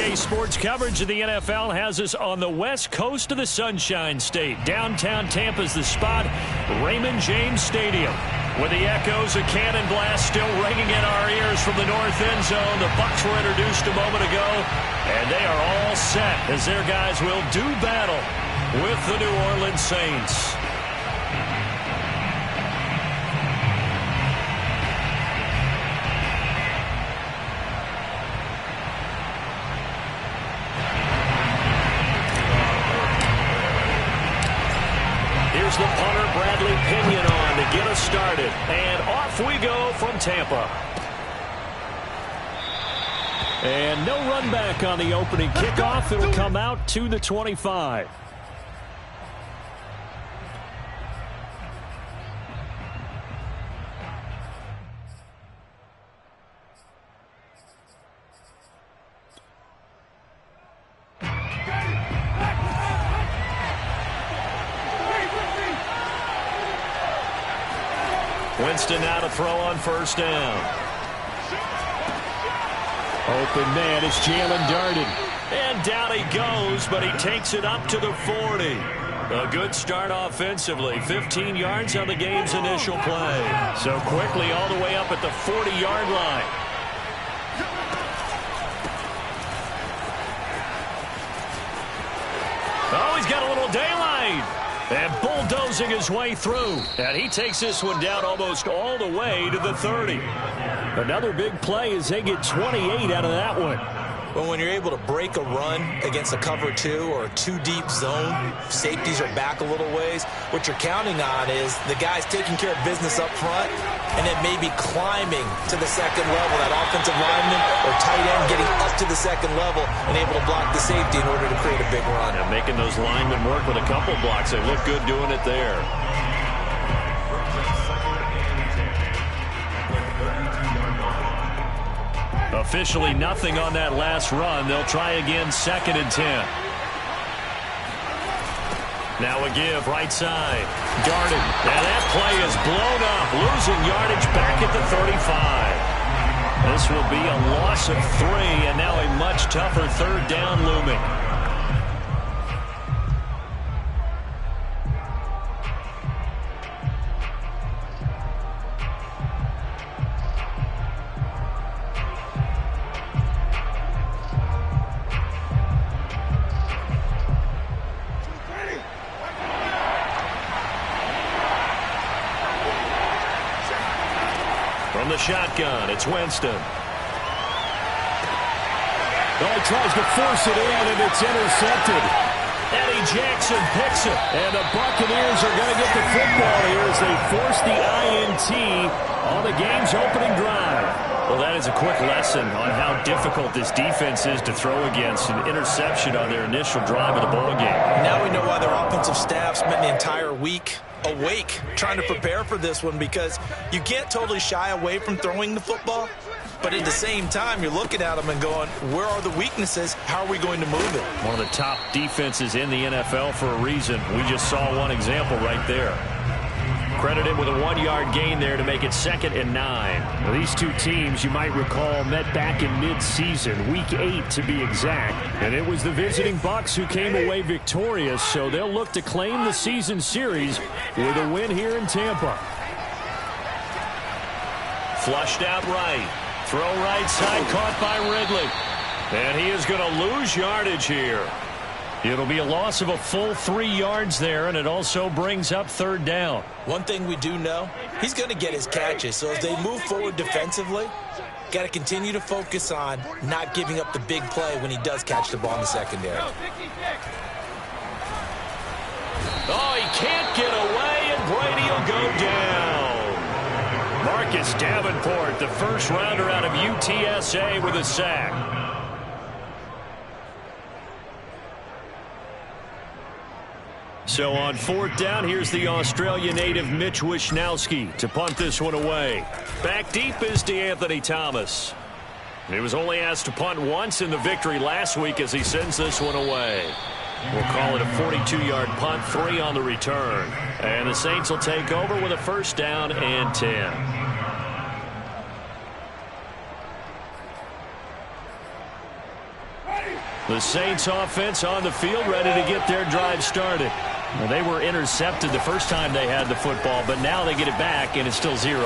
Today's sports coverage of the NFL has us on the west coast of the Sunshine State. Downtown Tampa's the spot, Raymond James Stadium. With the echoes of cannon blast still ringing in our ears from the north end zone, the Bucs were introduced a moment ago, and they are all set as their guys will do battle with the New Orleans Saints. Here's the punter, Bradley Pinion, on to get us started. And off we go from Tampa. And no run back on the opening kickoff. It'll come out to the 25. Winston now to throw on first down. Open man is Jalen Darden. And down he goes, but he takes it up to the 40. A good start offensively. 15 yards on the game's initial play. So quickly all the way up at the 40-yard line. Oh, he's got a little daylight. And bulldozing his way through. And he takes this one down almost all the way to the 30. Another big play as they get 28 out of that one. Well, when you're able to break a run against a cover 2 or a 2-deep zone, safeties are back a little ways. What you're counting on is the guys taking care of business up front and then maybe climbing to the second level. That offensive lineman or tight end getting up to the second level and able to block the safety in order to create a big run. And making those linemen work with a couple blocks. They look good doing it there. Officially nothing on that last run. They'll try again, 2nd and 10. Now a give, right side. Darden. And that play is blown up. Losing yardage back at the 35. This will be a loss of 3, and now a much tougher 3rd down looming. From the shotgun, it's Winston. Oh, he tries to force it in, and it's intercepted. Eddie Jackson picks it, and the Buccaneers are going to get the football here as they force the INT on the game's opening drive. Well, that is a quick lesson on how difficult this defense is to throw against. An interception on their initial drive of the ball game. Now we know why their offensive staff spent the entire week awake trying to prepare for this one, because you can't totally shy away from throwing the football, but at the same time you're looking at them and going, where are the weaknesses? How are we going to move it? One of the top defenses in the NFL for a reason. We just saw one example right there. Credited with a 1-yard gain there to make it 2nd and 9. Well, these two teams, you might recall, met back in mid-season, week 8 to be exact. And it was the visiting Bucs who came away victorious, so they'll look to claim the season series with a win here in Tampa. Flushed out right. Throw right side, caught by Ridley. And he is going to lose yardage here. It'll be a loss of a full 3 yards there, and it also brings up 3rd down. One thing we do know, he's going to get his catches. So as they move forward defensively, got to continue to focus on not giving up the big play when he does catch the ball in the secondary. Oh, he can't get away, and Brady will go down. Marcus Davenport, the first rounder out of UTSA, with a sack. So on 4th down, here's the Australia native Mitch Wishnowsky to punt this one away. Back deep is DeAnthony Thomas. He was only asked to punt once in the victory last week as he sends this one away. We'll call it a 42-yard punt, 3 on the return. And the Saints will take over with a 1st down and 10. The Saints offense on the field, ready to get their drive started. Well, they were intercepted the first time they had the football, but now they get it back, and it's still 0-0.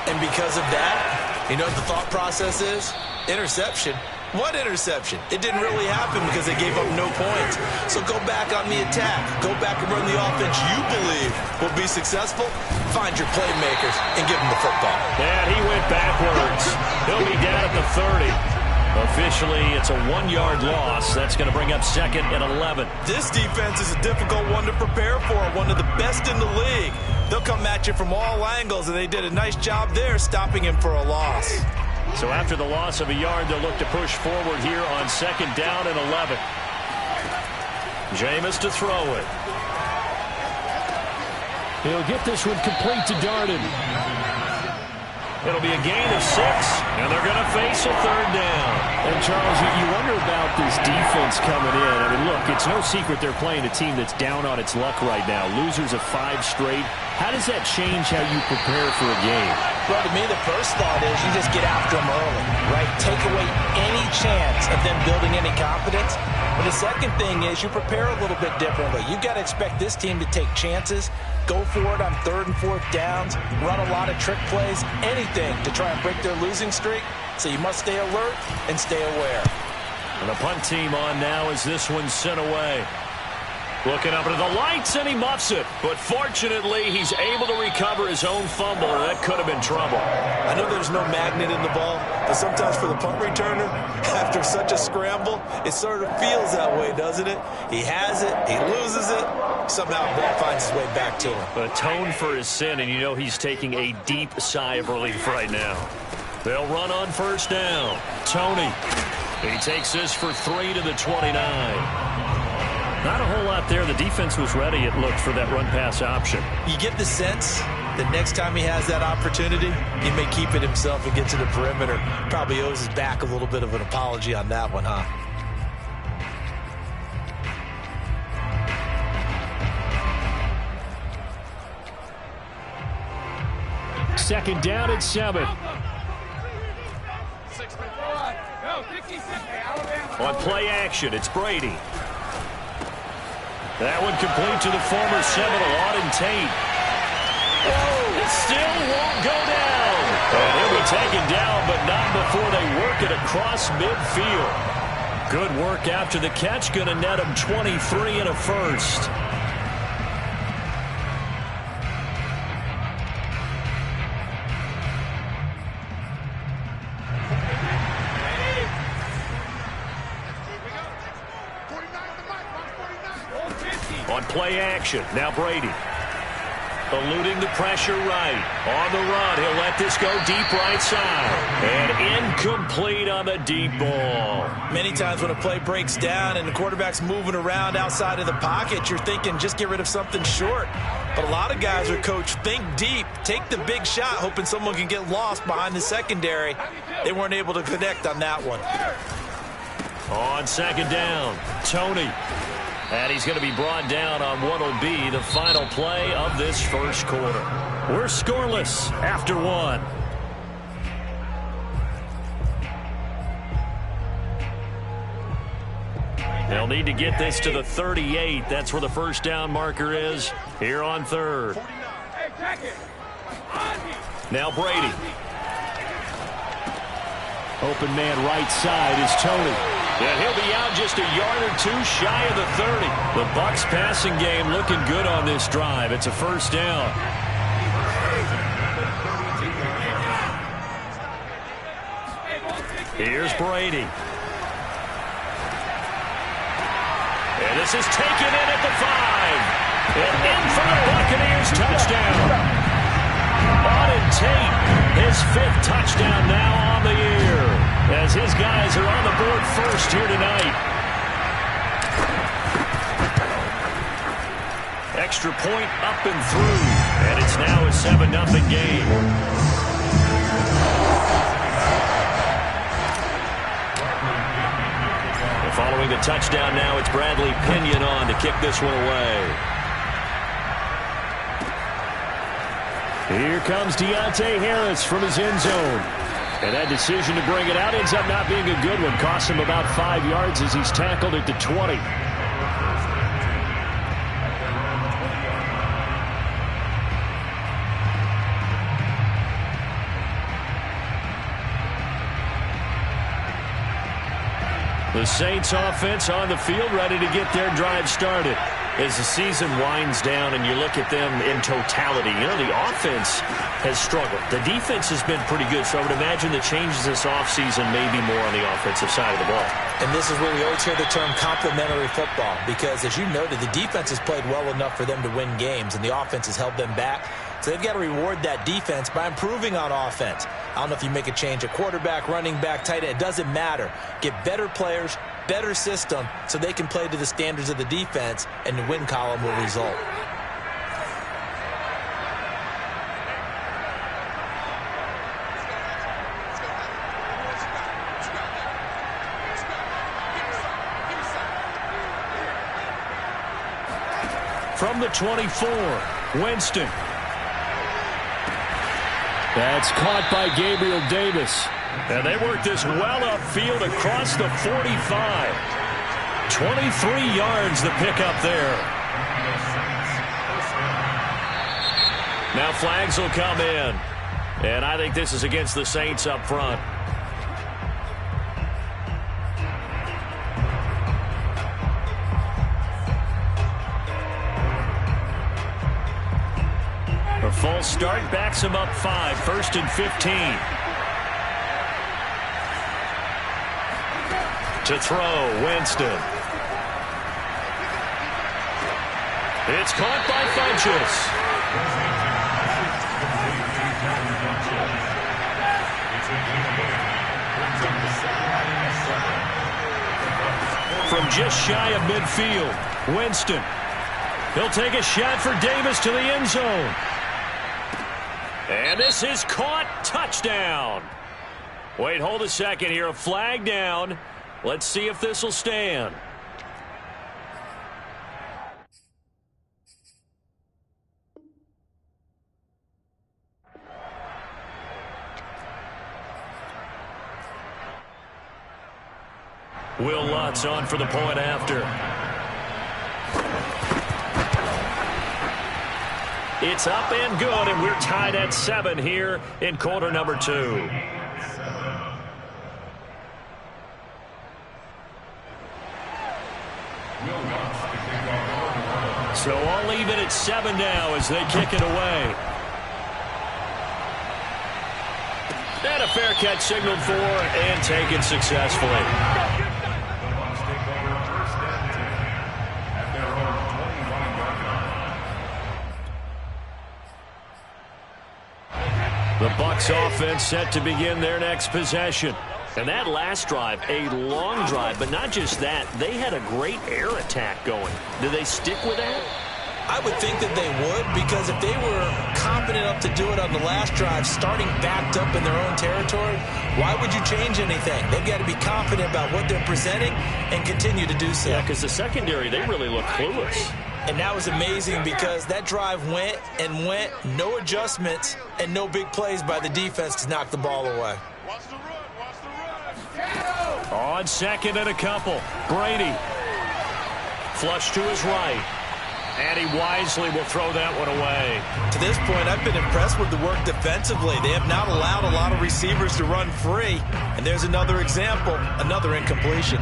And because of that, you know what the thought process is? Interception. What interception? It didn't really happen because they gave up no points. So go back on the attack. Go back and run the offense you believe will be successful. Find your playmakers and give them the football. And he went backwards. He'll be down at the 30. Officially, it's a 1-yard loss. That's going to bring up 2nd and 11. This defense is a difficult one to prepare for, one of the best in the league. They'll come at you from all angles, and they did a nice job there stopping him for a loss. So after the loss of a yard, they'll look to push forward here on 2nd down and 11. Jameis to throw it. He'll get this one complete to Darden. It'll be a gain of 6, and they're going to face a 3rd down. And, Charles, you wonder about this defense coming in. I mean, look, it's no secret they're playing a team that's down on its luck right now. Losers of 5 straight. How does that change how you prepare for a game? Well, to me, the first thought is you just get after them early, right? Take away any chance of them building any confidence. But the second thing is you prepare a little bit differently. You've got to expect this team to take chances, go for it on 3rd and 4th downs, run a lot of trick plays, anything to try and break their losing streak. So you must stay alert and stay aware. And the punt team on now as this one's sent away. Looking up into the lights, and he muffs it. But fortunately, he's able to recover his own fumble, and that could have been trouble. I know there's no magnet in the ball, but sometimes for the punt returner, after such a scramble, it sort of feels that way, doesn't it? He has it, he loses it, somehow the ball finds its way back to him. Atone for his sin, and you know he's taking a deep sigh of relief right now. They'll run on 1st down. Tony. He takes this for 3 to the 29. Not a whole lot there. The defense was ready, it looked, for that run-pass option. You get the sense that next time he has that opportunity, he may keep it himself and get to the perimeter. Probably owes his back a little bit of an apology on that one, huh? Second down at 7. On play action, it's Brady. That one complete to the former Seminole, Auden Tate. Whoa, it still won't go down. And he'll be taken down, but not before they work it across midfield. Good work after the catch, going to net him 23 and a first. On play action, now Brady. Eluding the pressure right. On the run, he'll let this go deep right side. And incomplete on the deep ball. Many times when a play breaks down and the quarterback's moving around outside of the pocket, you're thinking just get rid of something short. But a lot of guys are coached, think deep, take the big shot, hoping someone can get lost behind the secondary. They weren't able to connect on that one. On 2nd down, Tony. And he's going to be brought down on what will be the final play of this first quarter. We're scoreless after 1. They'll need to get this to the 38. That's where the first down marker is here on 3rd. Now Brady. Open man right side is Tony. And he'll be out just a yard or 2 shy of the 30. The Bucs passing game looking good on this drive. It's a first down. Here's Brady. And this is taken in at the 5. And in for the Buccaneers touchdown. Auden Tate, his 5th touchdown now on the year, as his guys are on the board first here tonight. Extra point up and through, and it's now a 7-0 game. And following the touchdown now, it's Bradley Pinion on to kick this one away. Here comes Deontay Harris from his end zone. And that decision to bring it out ends up not being a good one. Costs him about 5 yards as he's tackled at the 20. The Saints offense on the field, ready to get their drive started. As the season winds down and you look at them in totality, you know, the offense has struggled. The defense has been pretty good, so I would imagine the changes this offseason may be more on the offensive side of the ball. And this is where we always hear the term complementary football, because as you noted, the defense has played well enough for them to win games, and the offense has held them back. So they've got to reward that defense by improving on offense. I don't know if you make a change at quarterback, running back, tight end. It doesn't matter. Get better players, better system, so they can play to the standards of the defense, and the win column will result. From the 24, Winston. That's caught by Gabriel Davis. And they work this well upfield across the 45. 23 yards the pickup there. Now flags will come in. And I think this is against the Saints up front. A false start backs him up 5, 1st and 15. To throw, Winston. It's caught by Funchess. From just shy of midfield, Winston. He'll take a shot for Davis to the end zone. And this is caught. Touchdown. Wait, hold a second here. A flag down. Let's see if this will stand. Will Lutz on for the point after. It's up and good, and we're tied at 7 here in quarter number 2. So all even at 7 now as they kick it away. And a fair catch signaled for and taken successfully. The Bucs offense set to begin their next possession. And that last drive, a long drive, but not just that, they had a great air attack going. Do they stick with that? I would think that they would, because if they were confident enough to do it on the last drive, starting backed up in their own territory, why would you change anything? They've got to be confident about what they're presenting and continue to do so. Yeah, because the secondary, they really look clueless. And that was amazing because that drive went and went, no adjustments, and no big plays by the defense to knock the ball away. On second and a couple, Brady. Flush to his right. And he wisely will throw that one away. To this point, I've been impressed with the work defensively. They have not allowed a lot of receivers to run free. And there's another example, another incompletion.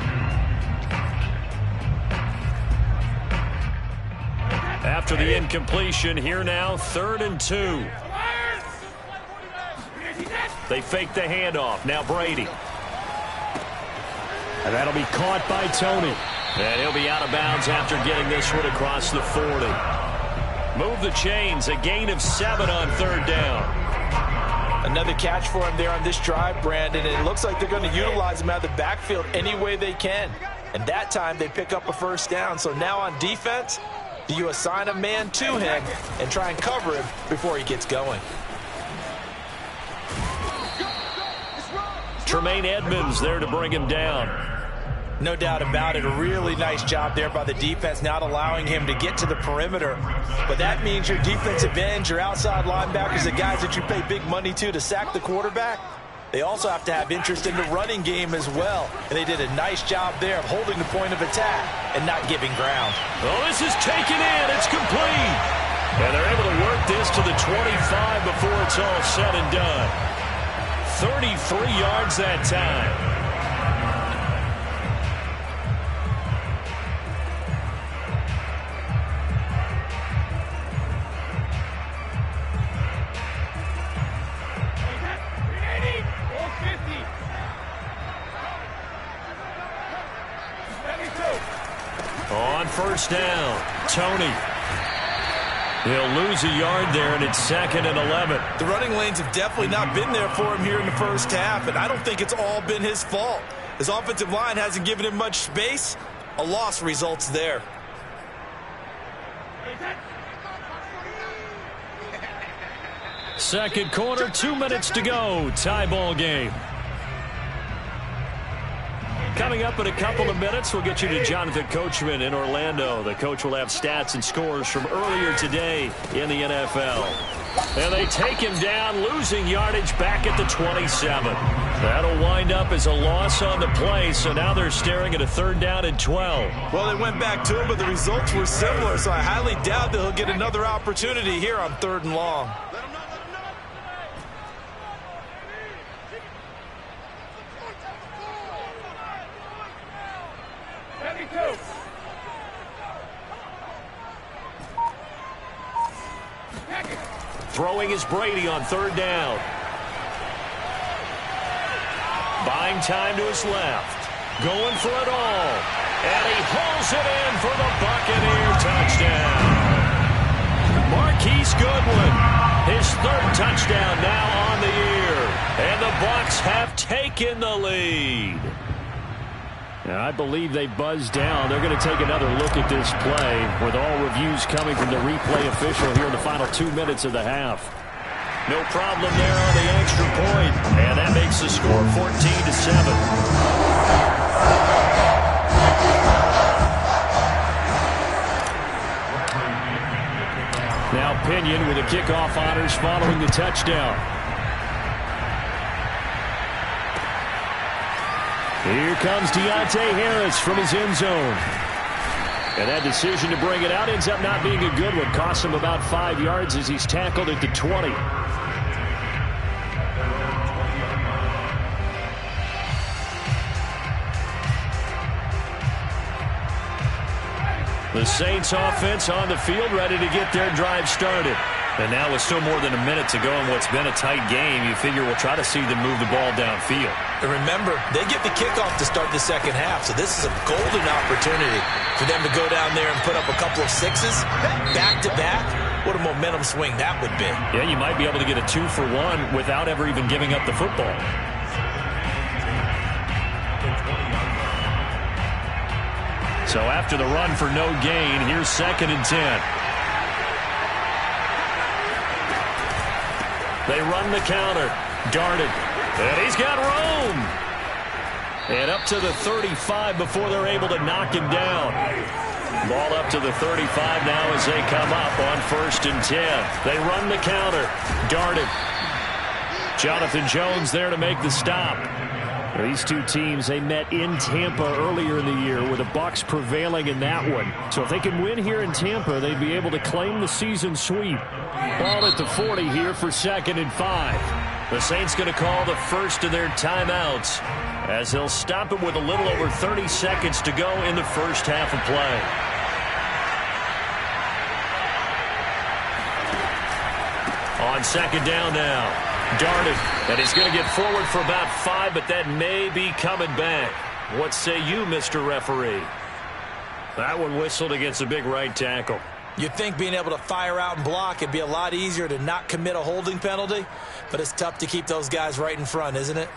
After the incompletion, here now, 3rd and 2. They fake the handoff. Now Brady. And that'll be caught by Tony. And he'll be out of bounds after getting this one across the 40. Move the chains. A gain of 7 on 3rd down. Another catch for him there on this drive, Brandon. And it looks like they're going to utilize him out of the backfield any way they can. And that time they pick up a 1st down. So now on defense, do you assign a man to him and try and cover him before he gets going? Tremaine Edmonds there to bring him down. No doubt about it. A really nice job there by the defense, not allowing him to get to the perimeter. But that means your defensive ends, your outside linebackers, the guys that you pay big money to sack the quarterback, they also have to have interest in the running game as well. And they did a nice job there of holding the point of attack and not giving ground. Oh, this is taken in. It's complete. And they're able to work this to the 25 before it's all said and done. 33 yards that time. On first down, Tony. He'll lose a yard there, and it's 2nd and 11. The running lanes have definitely not been there for him here in the first half, and I don't think it's all been his fault. His offensive line hasn't given him much space. A loss results there. Second quarter, 2 minutes to go. Tie ball game. Coming up in a couple of minutes, we'll get you to Jonathan Coachman in Orlando. The coach will have stats and scores from earlier today in the NFL. And they take him down, losing yardage back at the 27. That'll wind up as a loss on the play, so now they're staring at a 3rd down and 12. Well, they went back to him, but the results were similar, so I highly doubt that he'll get another opportunity here on 3rd and long. Throwing is Brady on 3rd down. Buying time to his left. Going for it all. And he hauls it in for the Buccaneer touchdown. Marquise Goodwin, his 3rd touchdown now on the year. And the Bucs have taken the lead. Now, I believe they buzzed down. They're going to take another look at this play with all reviews coming from the replay official here in the final 2 minutes of the half. No problem there on the extra point. And that makes the score 14-7. Now Pinion with the kickoff honors following the touchdown. Here comes Deontay Harris from his end zone. And that decision to bring it out ends up not being a good one. Costs him about 5 yards as he's tackled at the 20. The Saints offense on the field, ready to get their drive started. And now with still more than a minute to go in what's been a tight game, you figure we'll try to see them move the ball downfield. And remember, they get the kickoff to start the second half, so this is a golden opportunity for them to go down there and put up a couple of sixes back-to-back. What a momentum swing that would be. Yeah, you might be able to get a 2-for-1 without ever even giving up the football. So after the run for no gain, here's 2nd and 10. They run the counter. Darted. And he's got room. And up to the 35 before they're able to knock him down. Ball up to the 35 now as they come up on 1st and 10. They run the counter. Darted. Jonathan Jones there to make the stop. These two teams, they met in Tampa earlier in the year with the Bucs prevailing in that one. So if they can win here in Tampa, they'd be able to claim the season sweep. Ball at the 40 here for 2nd and 5. The Saints going to call the first of their timeouts as they'll stop it with a little over 30 seconds to go in the first half of play. On 2nd down now. Darted, and he's going to get forward for about 5, but that may be coming back. What say you, Mr. Referee? That one whistled against a big right tackle. You'd think being able to fire out and block it'd be a lot easier to not commit a holding penalty, but it's tough to keep those guys right in front, isn't it?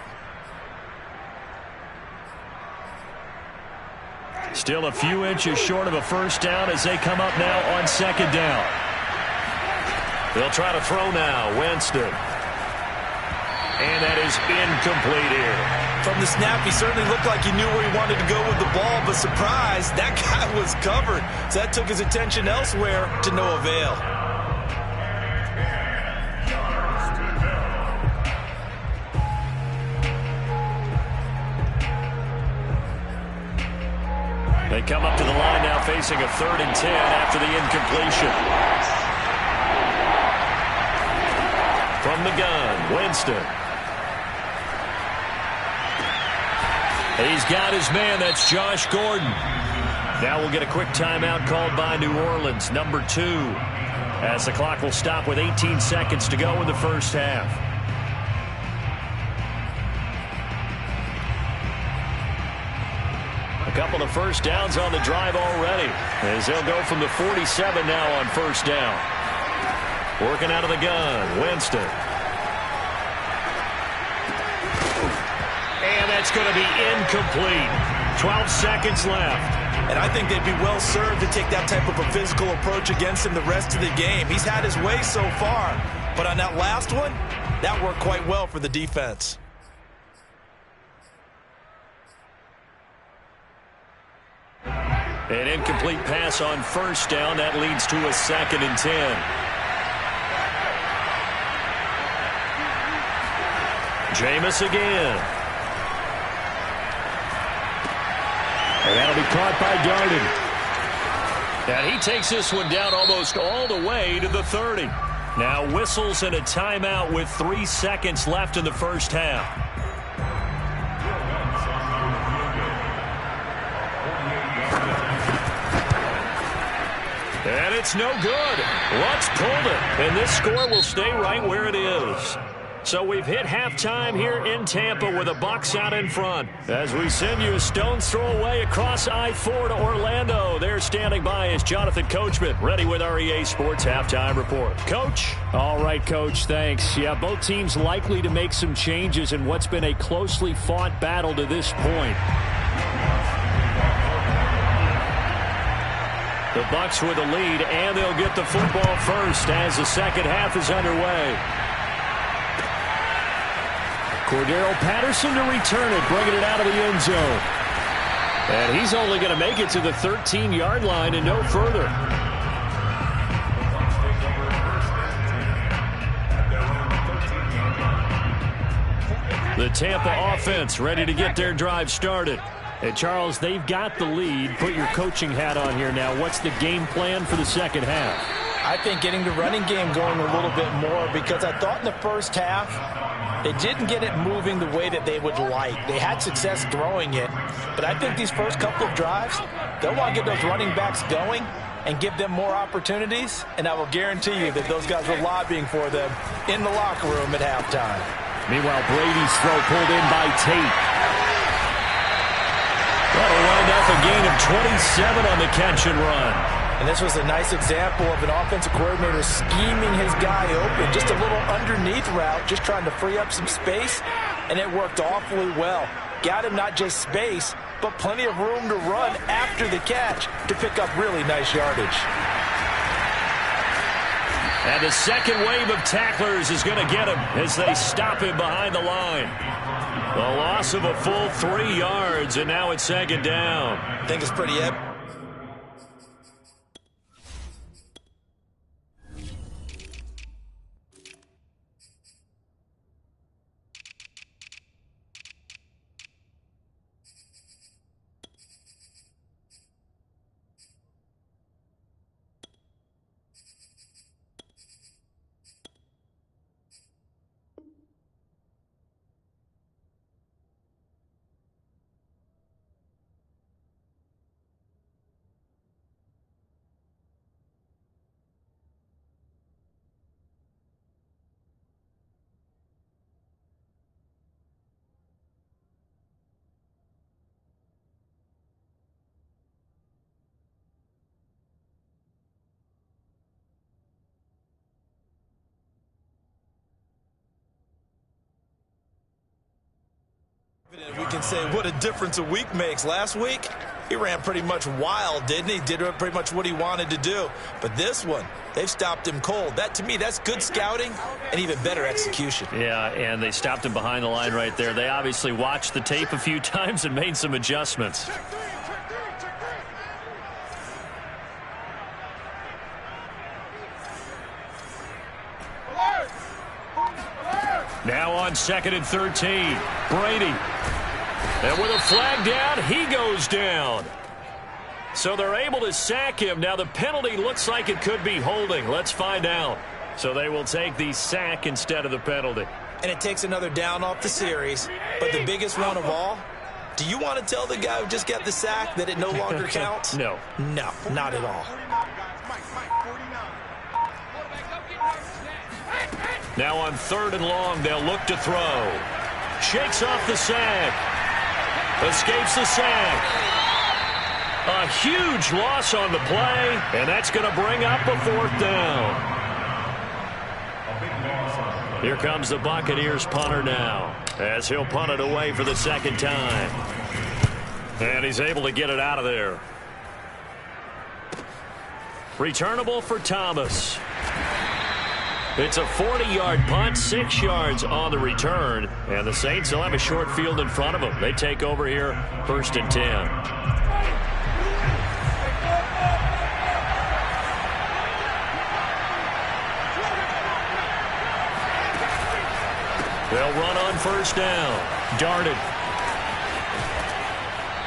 Still a few inches short of a first down as they come up now on 2nd down. They'll try to throw now. Winston. And that is incomplete here. From the snap, he certainly looked like he knew where he wanted to go with the ball, but surprise, that guy was covered. So that took his attention elsewhere to no avail. They come up to the line now facing a 3rd and 10 after the incompletion. From the gun, Winston. He's got his man. That's Josh Gordon. Now we'll get a quick timeout called by New Orleans, number 2, as the clock will stop with 18 seconds to go in the first half. A couple of first downs on the drive already, as they'll go from the 47 now on first down. Working out of the gun, Winston. And that's going to be incomplete. 12 seconds left. And I think they'd be well served to take that type of a physical approach against him the rest of the game. He's had his way so far. But on that last one, that worked quite well for the defense. An incomplete pass on first down. That leads to a 2nd and 10. Jameis again. And that'll be caught by Darden. And he takes this one down almost all the way to the 30. Now whistles and a timeout with 3 seconds left in the first half. And it's no good. Lutz pulled it, and this score will stay right where it is. So we've hit halftime here in Tampa with the Bucs out in front. As we send you a stone's throw away across I-4 to Orlando. There standing by is Jonathan Coachman, ready with our EA Sports Halftime Report. Coach? All right, Coach, thanks. Yeah, both teams likely to make some changes in what's been a closely fought battle to this point. The Bucs with the lead, and they'll get the football first as the second half is underway. Cordero Patterson to return it, bringing it out of the end zone. And he's only going to make it to the 13-yard line and no further. The Tampa offense ready to get their drive started. And Charles, they've got the lead. Put your coaching hat on here now. What's the game plan for the second half? I think getting the running game going a little bit more, because I thought in the first half they didn't get it moving the way that they would like. They had success throwing it, but I think these first couple of drives, they'll want to get those running backs going and give them more opportunities, and I will guarantee you that those guys were lobbying for them in the locker room at halftime. Meanwhile, Brady's throw pulled in by Tate. That'll wind up a gain of 27 on the catch and run. And this was a nice example of an offensive coordinator scheming his guy open. Just a little underneath route, just trying to free up some space, and it worked awfully well. Got him not just space, but plenty of room to run after the catch to pick up really nice yardage. And the second wave of tacklers is going to get him as they stop him behind the line. The loss of a full 3 yards, and now it's second down. I think it's pretty evident. We can say what a difference a week makes. Last week, he ran pretty much wild, didn't he? Did pretty much what he wanted to do. But this one, they've stopped him cold. That, to me, that's good scouting and even better execution. Yeah, and they stopped him behind the line right there. They obviously watched the tape a few times and made some adjustments. Now on 2nd and 13, Brady. And with a flag down, he goes down. So they're able to sack him. Now the penalty looks like it could be holding. Let's find out. So they will take the sack instead of the penalty. And it takes another down off the series. But the biggest one of all, do you want to tell the guy who just got the sack that it no longer counts? No. No, not at all. Now on 3rd and long, they'll look to throw. Shakes off the sack. Escapes the sack. A huge loss on the play, and that's going to bring up a 4th down. Here comes the Buccaneers punter now, as he'll punt it away for the 2nd time. And he's able to get it out of there. Returnable for Thomas. It's a 40-yard punt, 6 yards on the return, and the Saints will have a short field in front of them. They take over here, 1st and 10. They'll run on 1st down. Darted.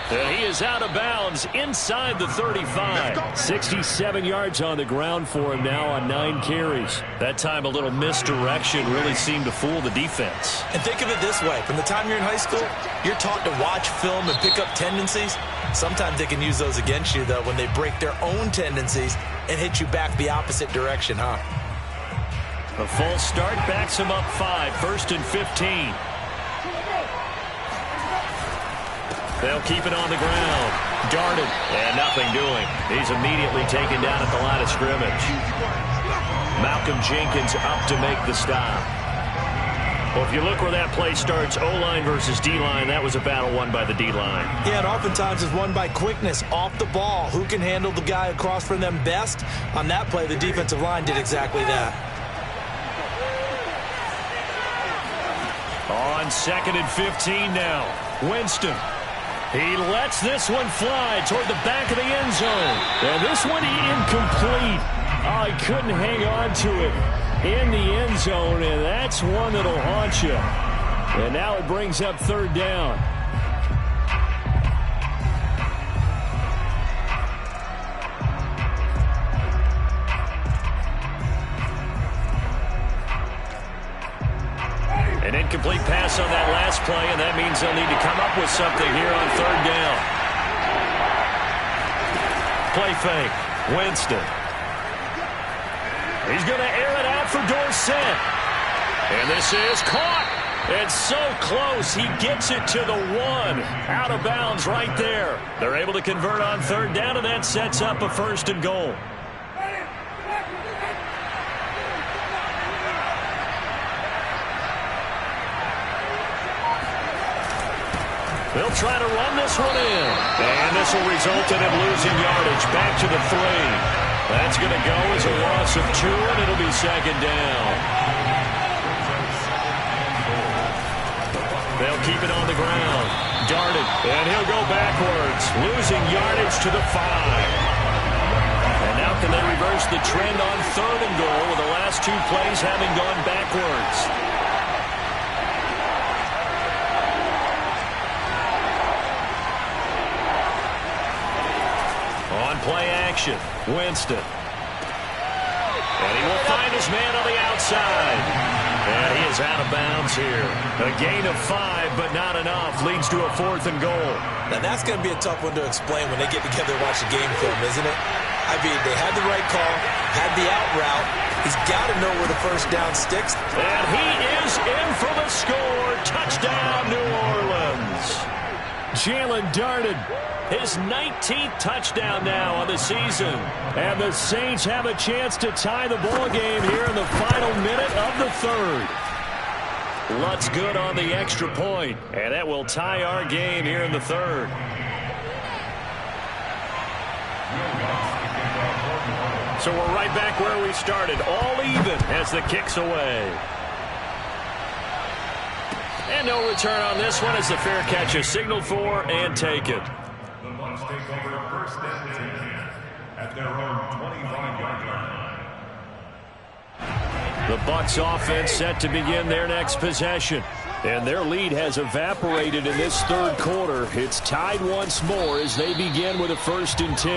And he is out of bounds inside the 35. 67 yards on the ground for him now on 9 carries. That time a little misdirection really seemed to fool the defense. And think of it this way. From the time you're in high school, you're taught to watch film and pick up tendencies. Sometimes they can use those against you, though, when they break their own tendencies and hit you back the opposite direction, huh? A full start backs him up 5, 1st and 15. They'll keep it on the ground. Darted, and nothing doing. He's immediately taken down at the line of scrimmage. Malcolm Jenkins up to make the stop. Well, if you look where that play starts, O-line versus D-line, that was a battle won by the D-line. Yeah, and oftentimes it's won by quickness off the ball. Who can handle the guy across from them best? On that play, the defensive line did exactly that. On 2nd and 15 now. Winston. He lets this one fly toward the back of the end zone. And this one incomplete. Oh, he couldn't hang on to it in the end zone, and that's one that'll haunt you. And now it brings up 3rd down. An incomplete pass on that last play, and that means they'll need to come up with something here on 3rd down. Play fake. Winston. He's going to air it out for Dorsett. And this is caught. It's so close. He gets it to the 1. Out of bounds right there. They're able to convert on 3rd down, and that sets up a 1st and goal. They'll try to run this one in. And this will result in him losing yardage back to the 3. That's going to go as a loss of 2, and it'll be 2nd down. They'll keep it on the ground. Darted, and he'll go backwards, losing yardage to the 5. And now can they reverse the trend on 3rd and goal with the last 2 plays having gone backwards? Play action. Winston. And he will find his man on the outside. And he is out of bounds here. A gain of 5, but not enough. Leads to a 4th and goal. Now, that's going to be a tough one to explain when they get together and watch the game film, isn't it? I mean, they had the right call, had the out route. He's got to know where the 1st down sticks. And he is in for the score. Touchdown, New Orleans. Jalen Darted. His 19th touchdown now on the season. And the Saints have a chance to tie the ball game here in the final minute of the 3rd. Lutz good on the extra point, and that will tie our game here in the 3rd. So we're right back where we started, all even as the kick's away. And no return on this one as the fair catch is signaled for and taken. The Bucs take over 1st and 10 at their own 25-yard line. The Bucs offense set to begin their next possession. And their lead has evaporated in this third quarter. It's tied once more as they begin with a 1st and 10.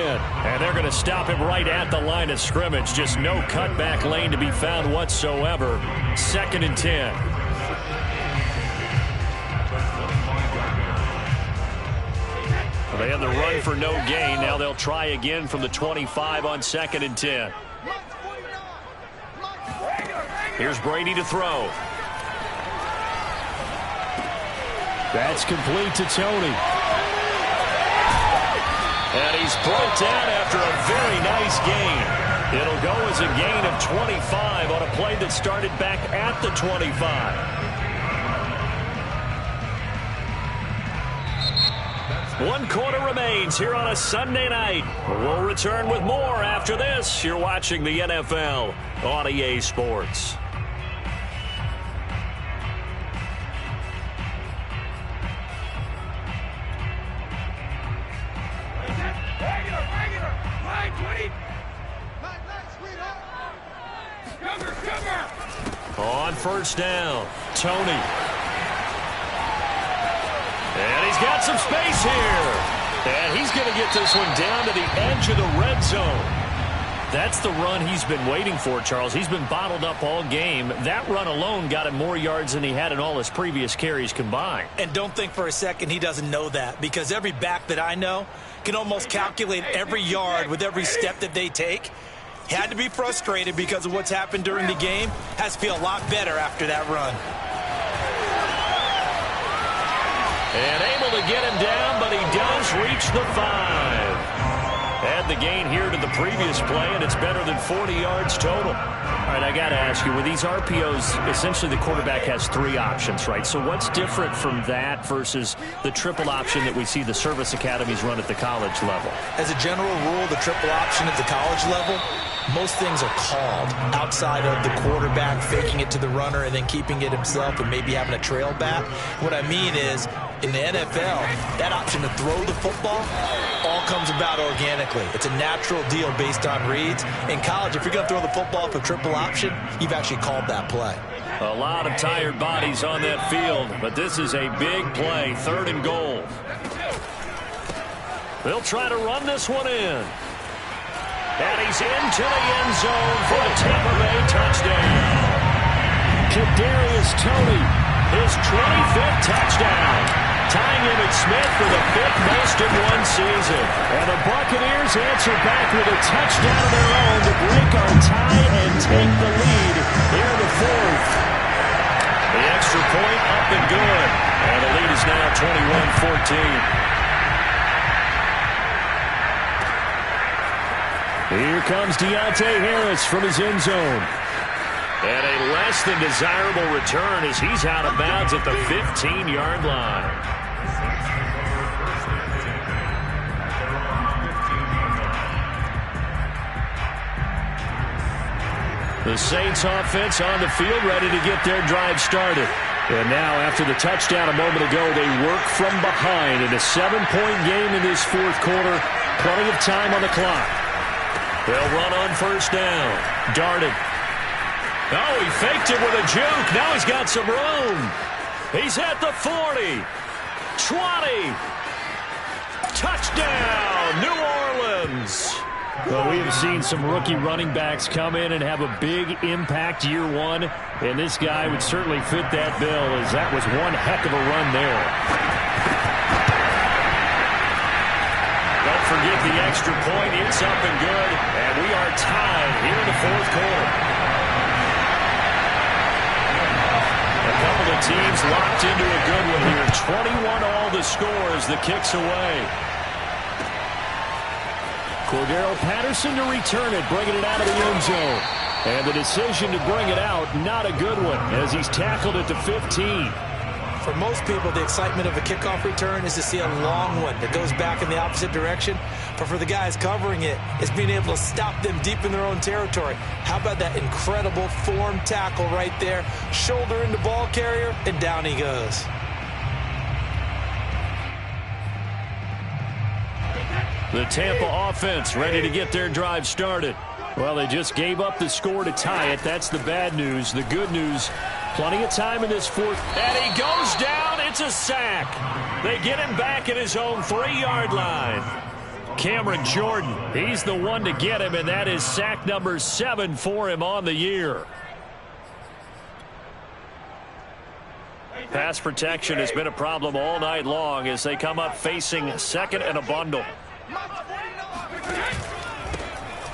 And they're going to stop him right at the line of scrimmage. Just no cutback lane to be found whatsoever. 2nd and 10. They had the run for no gain. Now they'll try again from the 25 on 2nd and 10. Here's Brady to throw. That's complete to Tony. And he's brought down after a very nice gain. It'll go as a gain of 25 on a play that started back at the 25. One quarter remains here on a Sunday night. We'll return with more after this. You're watching the NFL on EA Sports. On 1st down, Tony. And he's got some space here. And he's going to get this one down to the edge of the red zone. That's the run he's been waiting for, Charles. He's been bottled up all game. That run alone got him more yards than he had in all his previous carries combined. And don't think for a second he doesn't know that, because every back that I know can almost calculate every yard with every step that they take. He had to be frustrated because of what's happened during the game. Has to feel a lot better after that run. And able to get him down, but he does reach the 5. Add the gain here to the previous play, and it's better than 40 yards total. All right, I got to ask you, with these RPOs, essentially the quarterback has 3 options, right? So what's different from that versus the triple option that we see the service academies run at the college level? As a general rule, the triple option at the college level, most things are called outside of the quarterback faking it to the runner and then keeping it himself and maybe having a trail back. What I mean is, in the NFL, that option to throw the football all comes about organically. It's a natural deal based on reads. In college, if you're going to throw the football for triple option, you've actually called that play. A lot of tired bodies on that field, but this is a big play, 3rd and goal. They'll try to run this one in. And he's into the end zone for a Tampa Bay touchdown. Kadarius Toney, his 25th touchdown, tying Emmitt Smith for the 5th most in one season. And the Buccaneers answer back with a touchdown of their own to break our tie and take the lead here in the 4th. The extra point up and good. And the lead is now 21-14. Here comes Deontay Harris from his end zone. And a less than desirable return as he's out of bounds at the 15-yard line. The Saints offense on the field ready to get their drive started. And now after the touchdown a moment ago, they work from behind in a 7-point game in this 4th quarter. Plenty of time on the clock. They'll run on 1st down. Darted. Oh, he faked it with a juke. Now he's got some room. He's at the 40. 20. Touchdown, New Orleans. Well, we have seen some rookie running backs come in and have a big impact year 1. And this guy would certainly fit that bill, as that was one heck of a run there. Don't forget the extra point. It's up and good. And we are tied here in the 4th quarter. A couple of teams locked into a good one here. 21 all the scores. The kicks away. Cordero Patterson to return it, bringing it out of the end zone. And the decision to bring it out, not a good one, as he's tackled at the 15. For most people, the excitement of a kickoff return is to see a long one that goes back in the opposite direction. But for the guys covering it, it's being able to stop them deep in their own territory. How about that incredible form tackle right there? Shoulder into ball carrier, and down he goes. The Tampa offense ready to get their drive started. Well, they just gave up the score to tie it. That's the bad news. The good news, Plenty of time in this fourth. And he goes down. It's a sack. They get him back at his own 3-yard line. Cameron Jordan, he's the one to get him, and that is sack number 7 for him on the year. Pass protection has been a problem all night long as they come up facing second and a bundle.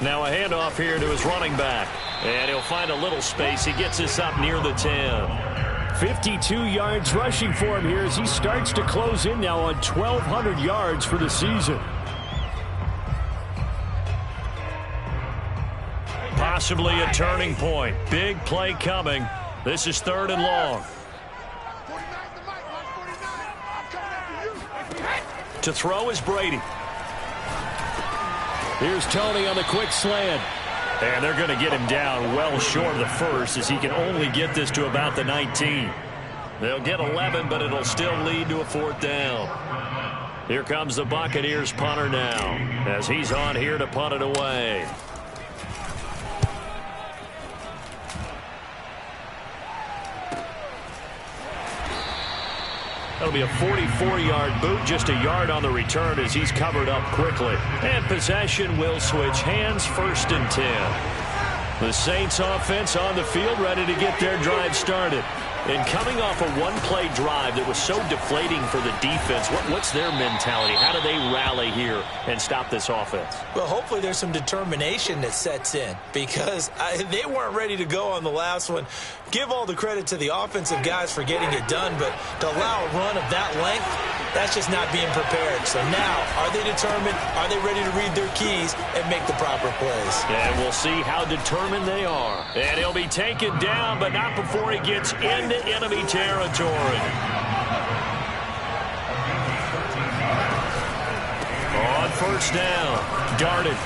Now a handoff here to his running back. And he'll find a little space. He gets us up near the 10. 52 yards rushing for him here as he starts to close in now on 1,200 yards for the season. Possibly a turning point. Big play coming. This is 3rd and long. To throw is Brady. Here's Tony on the quick slant. And they're going to get him down well short of the first as he can only get this to about the 19. They'll get 11, but it'll still lead to a 4th down. Here comes the Buccaneers punter now as he's on here to punt it away. That'll be a 44-yard boot, just a yard on the return as he's covered up quickly. And possession will switch hands, 1st and 10. The Saints offense on the field ready to get their drive started. And coming off a one-play drive that was so deflating for the defense, what's their mentality? How do they rally here and stop this offense? Well, hopefully there's some determination that sets in because they weren't ready to go on the last one. Give all the credit to the offensive guys for getting it done, but to allow a run of that length, that's just not being prepared. So now, are they determined? Are they ready to read their keys and make the proper plays? And we'll see how determined they are. And he'll be taken down, but not before he gets into enemy territory. On 1st down, Darden.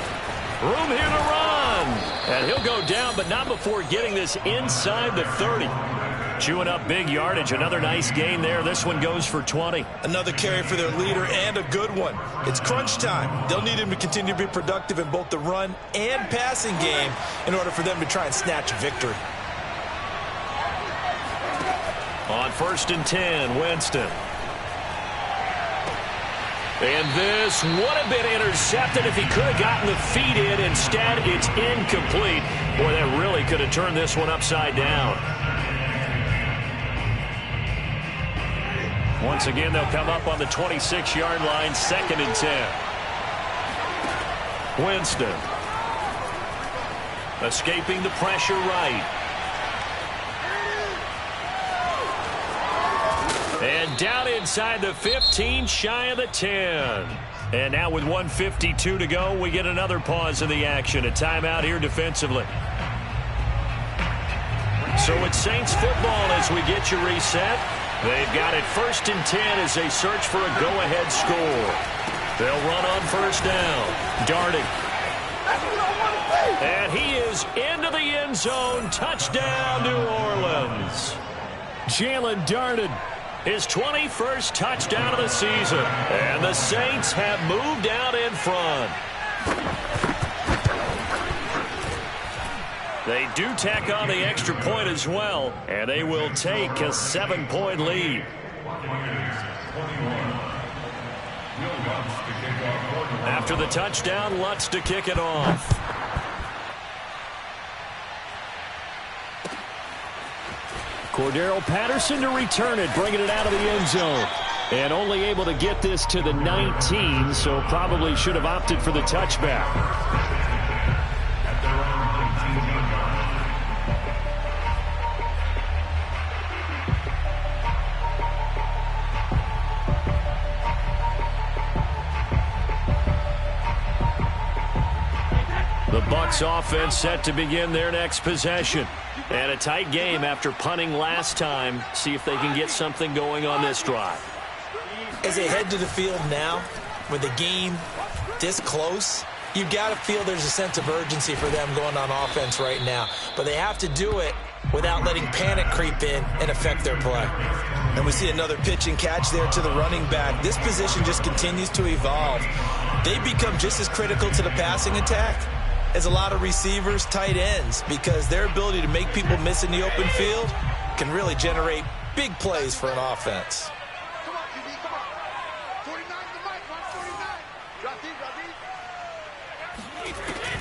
Room here to run. And he'll go down, but not before getting this inside the 30. Chewing up big yardage. Another nice gain there. This one goes for 20. Another carry for their leader and a good one. It's crunch time. They'll need him to continue to be productive in both the run and passing game in order for them to try and snatch a victory. On 1st and 10, Winston. And this would have been intercepted if he could have gotten the feet in. Instead, it's incomplete. Boy, that really could have turned this one upside down. Once again, they'll come up on the 26-yard line, 2nd and 10. Winston. Escaping the pressure right. And down inside the 15, shy of the 10. And now with 1:52 to go, we get another pause in the action. A timeout here defensively. So it's Saints football as we get you reset. They've got it 1st and 10 as they search for a go-ahead score. They'll run on 1st down. Darting. And he is into the end zone. Touchdown, New Orleans. Jalen Darden. His 21st touchdown of the season. And the Saints have moved out in front. They do tack on the extra point as well, and they will take a 7-point lead. After the touchdown, Lutz to kick it off. Cordero Patterson to return it, bringing it out of the end zone. And only able to get this to the 19, so probably should have opted for the touchback. The Bucs offense set to begin their next possession. And a tight game after punting last time. See if they can get something going on this drive. As they head to the field now, with the game this close, you've got to feel there's a sense of urgency for them going on offense right now. But they have to do it without letting panic creep in and affect their play. And we see another pitch and catch there to the running back. This position just continues to evolve. They become just as critical to the passing attack as a lot of receivers, tight ends, because their ability to make people miss in the open field can really generate big plays for an offense.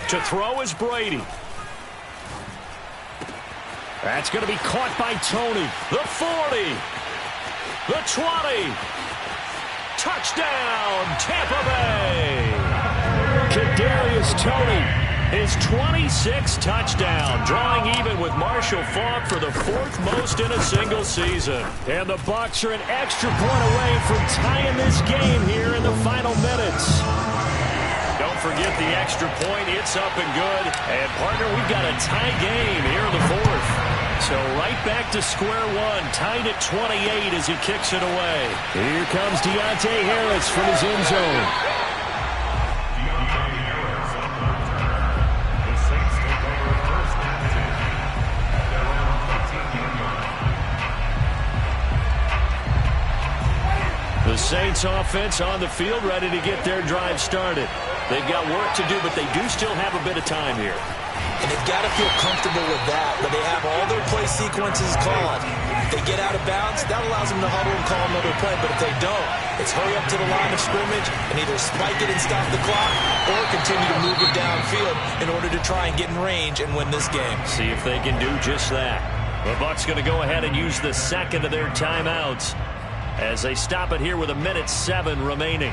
To throw is Brady. That's going to be caught by Tony. The 40. The 20. Touchdown, Tampa Bay. Kadarius Toney. His 26th touchdown, drawing even with Marshall Faulk for the 4th most in a single season. And the Bucs are an extra point away from tying this game here in the final minutes. Don't forget the extra point. It's up and good. And, partner, we've got a tie game here in the 4th. So right back to square one, tied at 28 as he kicks it away. Here comes Deontay Harris from his end zone. Deontay Harris on the return. The Saints take over first and 10 at their own 18-yard line. The Saints offense on the field, ready to get their drive started. They've got work to do, but they do still have a bit of time here. And they've got to feel comfortable with that, but they have all their play sequences called. If they get out of bounds, that allows them to huddle and call another play. But if they don't, it's hurry up to the line of scrimmage and either spike it and stop the clock or continue to move it downfield in order to try and get in range and win this game. See if they can do just that. The Bucs going to go ahead and use the second of their timeouts as they stop it here with 1:07 remaining.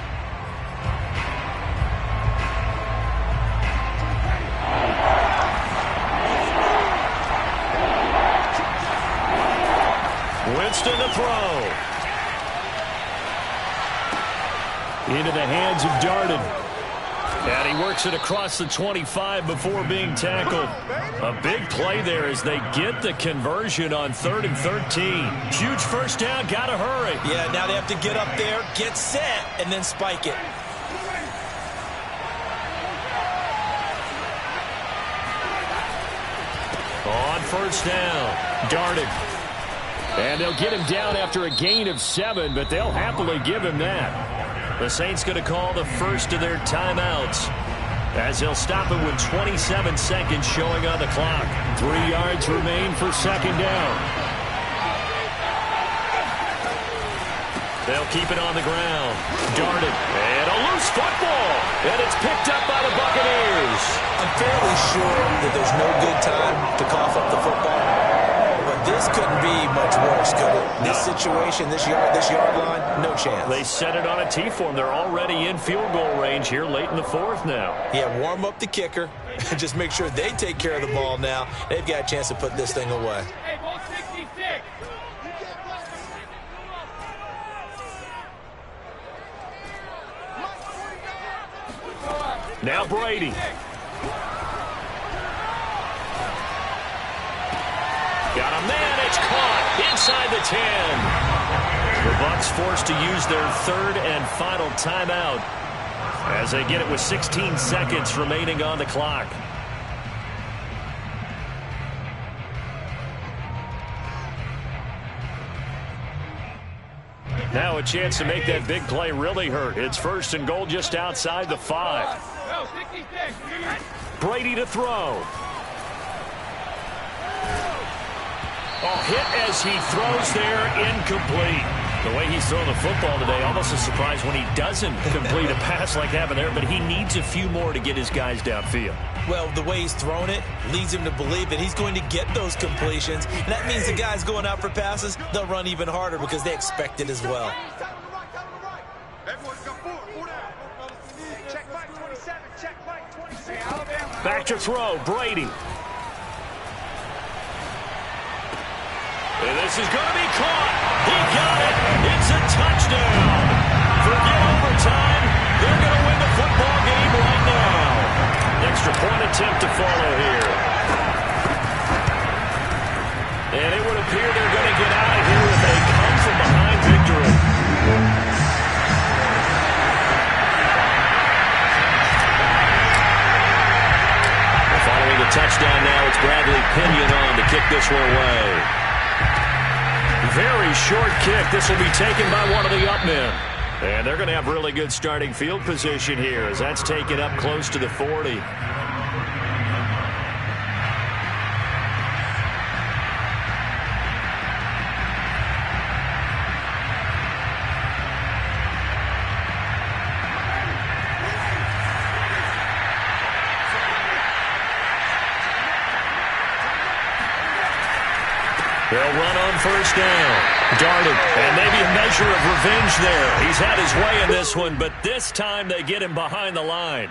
Winston to throw. Into the hands of Darden. And he works it across the 25 before being tackled. A big play there as they get the conversion on 3rd and 13. Huge first down, gotta hurry. Yeah, now they have to get up there, get set, and then spike it. On first down, Darden. And they'll get him down after a gain of 7, but they'll happily give him that. the Saints going to call the first of their timeouts as they'll stop it with 27 seconds showing on the clock. 3 yards remain for second down. They'll keep it on the ground. Darted. And a loose football. And it's picked up by the Buccaneers. I'm fairly sure that there's no good time to cough up the football. But this couldn't be much worse, could it? This situation, this yard line, no chance. They set it on a T form. They're already in field goal range here late in the fourth now. Yeah, warm up the kicker. Just make sure they take care of the ball now. They've got a chance to put this thing away. Hey, ball 66. Now Brady. Got a man, it's caught inside the 10. The Bucs forced to use their third and final timeout as they get it with 16 seconds remaining on the clock. Now a chance to make that big play really hurt. It's first and goal just outside the 5. Go, 66. Brady to throw. Oh, hit as he throws there, incomplete. The way he's throwing the football today, almost a surprise when he doesn't complete a pass like that there, but he needs a few more to get his guys downfield. Well, the way he's thrown it leads him to believe that he's going to get those completions. And that means the guys going out for passes, they'll run even harder because they expect it as well. Back to throw, Brady. And this is going to be caught. He got it. It's a touchdown. Forget overtime. They're going to win the football game right now. Extra point attempt to follow here. And it would appear they're going to get out of here with a come-from-behind victory. Following the touchdown now, it's Bradley Pinion on to kick this one away. Very short kick. This will be taken by one of the up men. And they're going to have really good starting field position here as that's taken up close to the 40. They'll run on first down. Darted. And maybe a measure of revenge there. He's had his way in this one, but this time they get him behind the line.